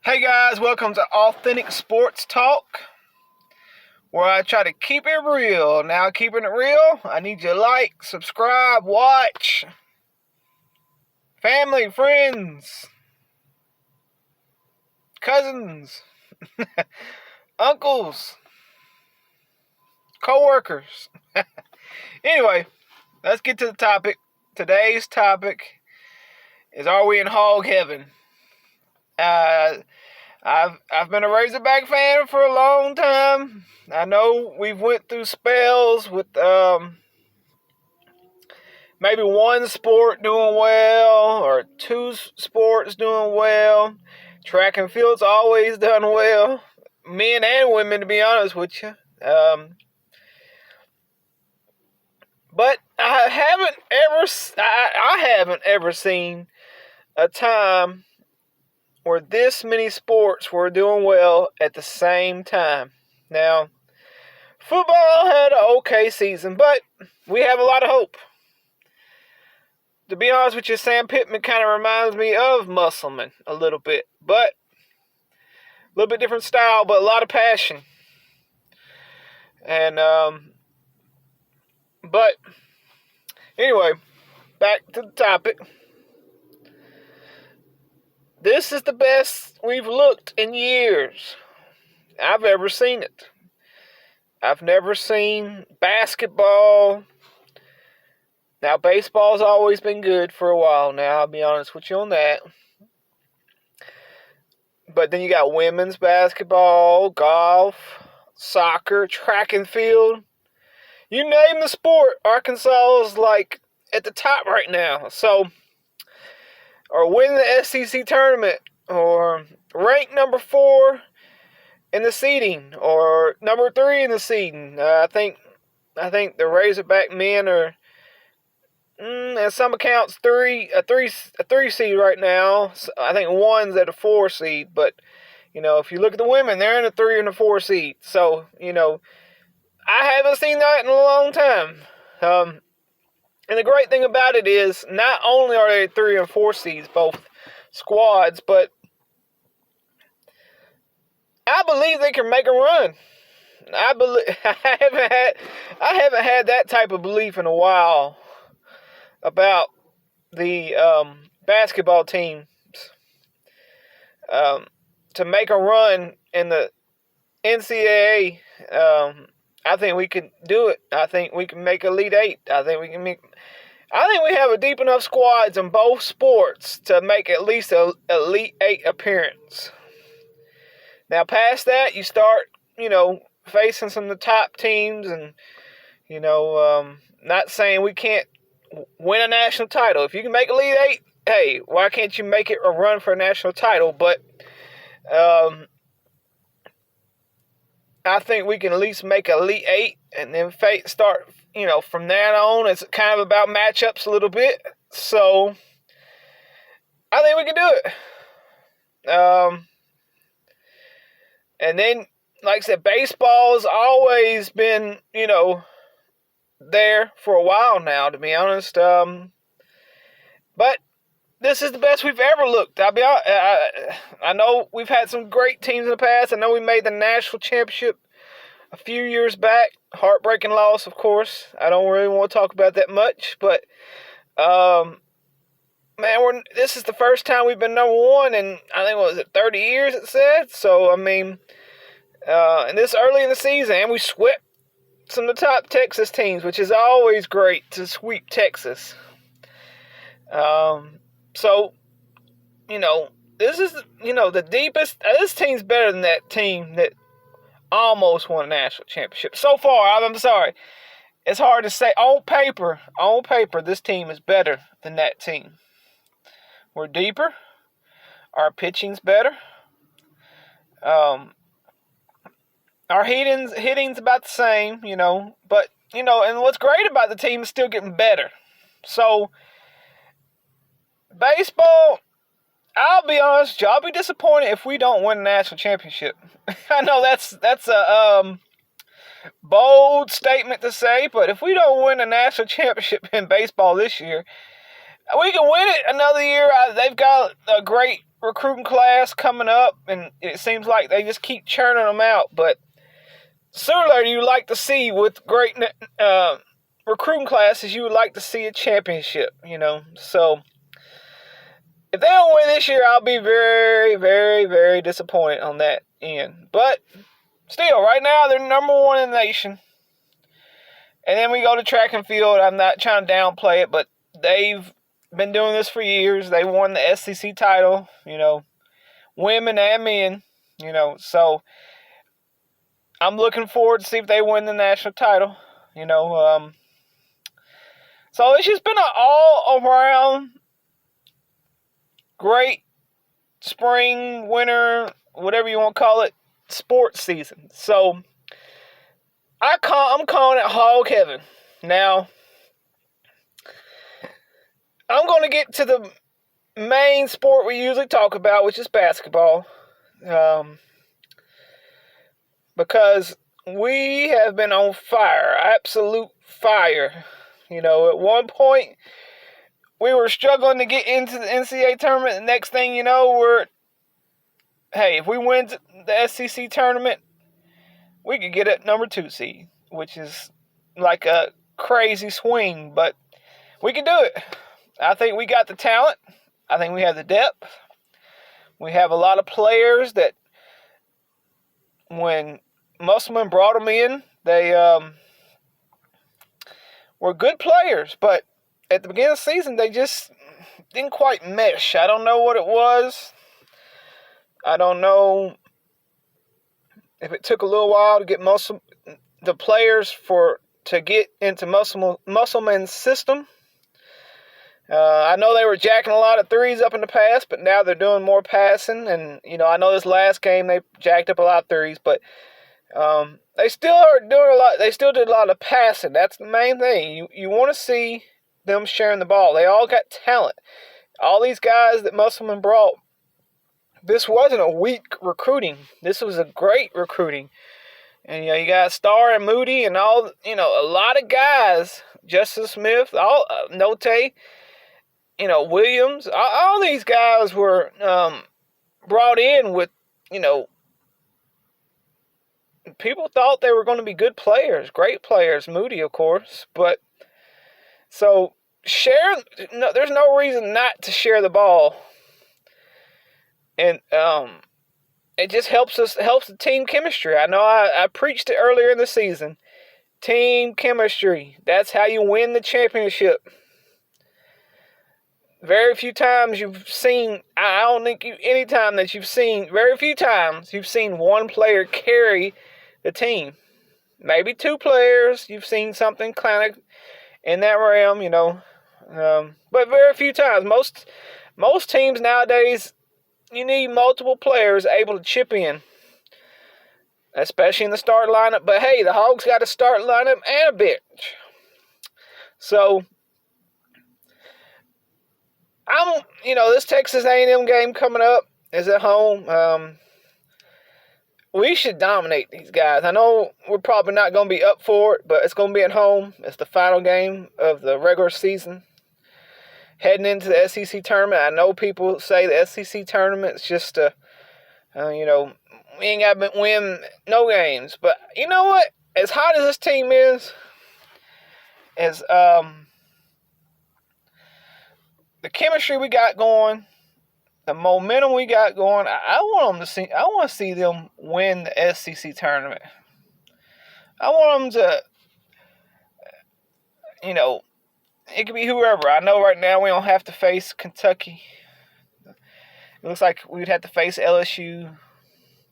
Hey guys, welcome to Authentic Sports Talk, where I try to keep it real. Now, keeping it real, I need you to like, subscribe, watch, family, friends, cousins, uncles, co-workers. Anyway, let's get to the topic. Today's topic is, are we in Hog Heaven? I've been a Razorback fan for a long time. I know we've went through spells with maybe one sport doing well or two sports doing well. Track and field's always done well, men and women, to be honest with you. But I haven't ever seen a time where this many sports were doing well at the same time. Now, football had an okay season, but we have a lot of hope. To be honest with you, Sam Pittman kind of reminds me of Musselman a little bit, but a little bit different style, but a lot of passion. And but anyway, back to the topic. This is the best we've looked in years I've ever seen it. I've never seen basketball. Now, baseball's always been good for a while now, I'll be honest with you on that. But then you got women's basketball, golf, soccer, track and field. You name the sport, Arkansas is like at the top right now. So, or win the SEC tournament, or rank number 4 in the seeding, or number 3 in the seeding. I think the Razorback men are, at some accounts, a three seed right now. So I think one's at a 4 seed, but if you look at the women, they're in a 3 and a 4 seed. So I haven't seen that in a long time. And the great thing about it is, not only are they 3 and 4 seeds, both squads, but I believe they can make a run. I haven't had that type of belief in a while about the basketball teams to make a run in the NCAA. I think we can do it. I think we can make Elite Eight. I think we have a deep enough squads in both sports to make at least an Elite Eight appearance. Now, past that, you start, facing some of the top teams, and not saying we can't win a national title. If you can make Elite Eight, hey, why can't you make it a run for a national title? But I think we can at least make Elite Eight, and then start, from that on, it's kind of about matchups a little bit. So, I think we can do it. And then, like I said, baseball has always been, there for a while now, to be honest. But this is the best we've ever looked. I know we've had some great teams in the past. I know we made the national championship a few years back. Heartbreaking loss, of course. I don't really want to talk about that much. But, this is the first time we've been number 1 in, I think, 30 years, it said. So, and this early in the season, and we swept some of the top Texas teams, which is always great to sweep Texas. So, this is, the deepest. This team's better than that team that almost won a national championship. So far, I'm sorry. It's hard to say. On paper, this team is better than that team. We're deeper. Our pitching's better. Our hitting's about the same, but, and what's great about the team is still getting better. So, baseball, I'll be honest, I'll be disappointed if we don't win a national championship. I know that's a bold statement to say, but if we don't win a national championship in baseball this year, we can win it another year. They've got a great recruiting class coming up, and it seems like they just keep churning them out. But sooner or later, you like to see with great recruiting classes, you would like to see a championship, So if they don't win this year, I'll be very, very, very disappointed on that end. But still, right now, they're number one in the nation. And then we go to track and field. I'm not trying to downplay it, but they've been doing this for years. They won the SEC title, women and men, So I'm looking forward to see if they win the national title, So it's just been an all-around great spring, winter, whatever you want to call it, sports season. So I'm calling it Hog Heaven. Now, I'm going to get to the main sport we usually talk about, which is basketball. Because we have been on fire, absolute fire. At one point, we were struggling to get into the NCAA tournament. The next thing you know, if we win the SEC tournament, we could get at number 2 seed, which is like a crazy swing, but we can do it. I think we got the talent. I think we have the depth. We have a lot of players that when Musselman brought them in, they were good players, but at the beginning of the season, they just didn't quite mesh. I don't know what it was. I don't know if it took a little while to get the players to get into Musselman's system. I know they were jacking a lot of threes up in the past, but now they're doing more passing. And, I know this last game they jacked up a lot of threes, but they still are doing a lot. They still did a lot of passing. That's the main thing. You want to see them sharing the ball. They all got talent. All these guys that Musselman brought, this wasn't a weak recruiting. This was a great recruiting. And, you got Starr and Moody and all, a lot of guys, Justin Smith, Note, Williams, all these guys were brought in with, people thought they were going to be good players, great players, Moody, of course. But, so, there's no reason not to share the ball. And it just helps the team chemistry. I know I preached it earlier in the season. Team chemistry. That's how you win the championship. Very few times you've seen, I don't think any time that you've seen, very few times you've seen one player carry the team. Maybe 2 players, you've seen something kind of in that realm, but very few times. Most teams nowadays, you need multiple players able to chip in, especially in the start lineup. But hey, the Hogs got a start lineup and a bench. So, this Texas A&M game coming up is at home. We should dominate these guys. I know we're probably not going to be up for it, but it's going to be at home. It's the final game of the regular season. Heading into the SEC tournament, I know people say the SEC tournament's just we ain't got to win no games. But you know what? As hot as this team is, as the chemistry we got going, the momentum we got going, I want to see them win the SEC tournament. I want them to, it could be whoever. I know right now we don't have to face Kentucky. It looks like we'd have to face LSU.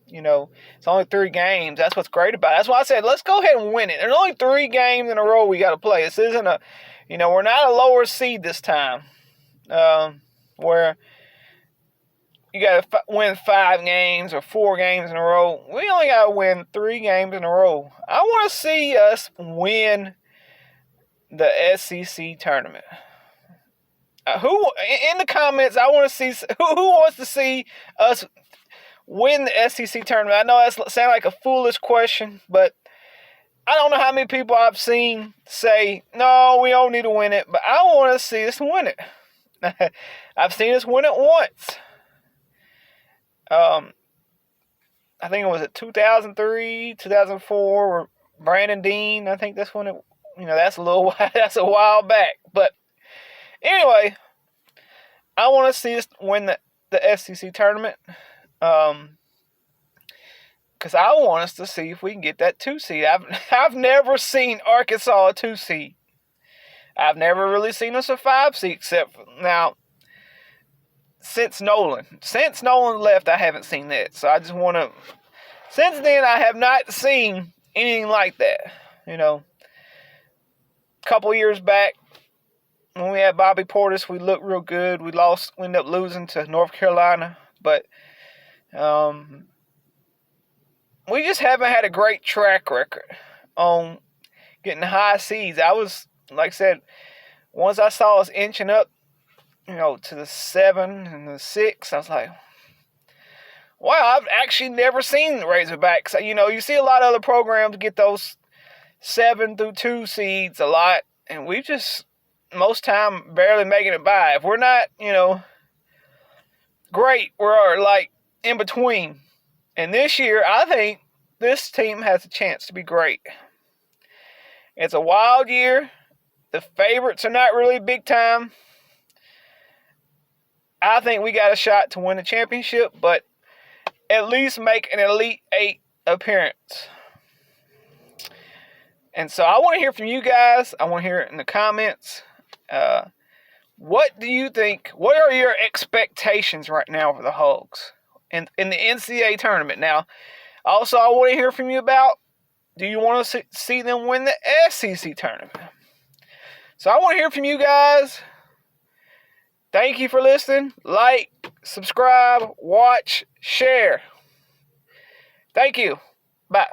It's only 3 games. That's what's great about it. That's why I said, let's go ahead and win it. There's only 3 games in a row we got to play. This isn't we're not a lower seed this time. Where you got to win 5 games or 4 games in a row. We only got to win 3 games in a row. I want to see us win the SEC tournament. Who in the comments? I want to see who wants to see us win the SEC tournament. I know that sounds like a foolish question, but I don't know how many people I've seen say, no, we don't need to win it, but I want to see us win it. I've seen us win it once. I think it was at 2003, 2004, or Brandon Dean. I think that's when it. That's a little that's a while back. But anyway, I want to see us win the SEC tournament. Because I want us to see if we can get that 2 seed. I've never seen Arkansas a 2 seed. I've never really seen us a 5 seed, except now since Nolan. Since Nolan left, I haven't seen that. So I just want to. Since then, I have not seen anything like that. A couple years back, when we had Bobby Portis, we looked real good. We ended up losing to North Carolina, but we just haven't had a great track record on getting high seeds. I was, like I said, once I saw us inching up, to the 7 and the 6, I was like, wow, I've actually never seen the Razorbacks. You see a lot of other programs get those 7 through 2 seeds a lot, and we just, most time, barely making it by. If we're not, great, we're like in between. And this year, I think this team has a chance to be great. It's a wild year. The favorites are not really big time. I think we got a shot to win the championship, but at least make an Elite 8 appearance. And so I want to hear from you guys. I want to hear it in the comments. What do you think? What are your expectations right now for the Hogs in the NCAA tournament? Now, also, I want to hear from you about, do you want to see them win the SEC tournament? So I want to hear from you guys. Thank you for listening. Like, subscribe, watch, share. Thank you. Bye.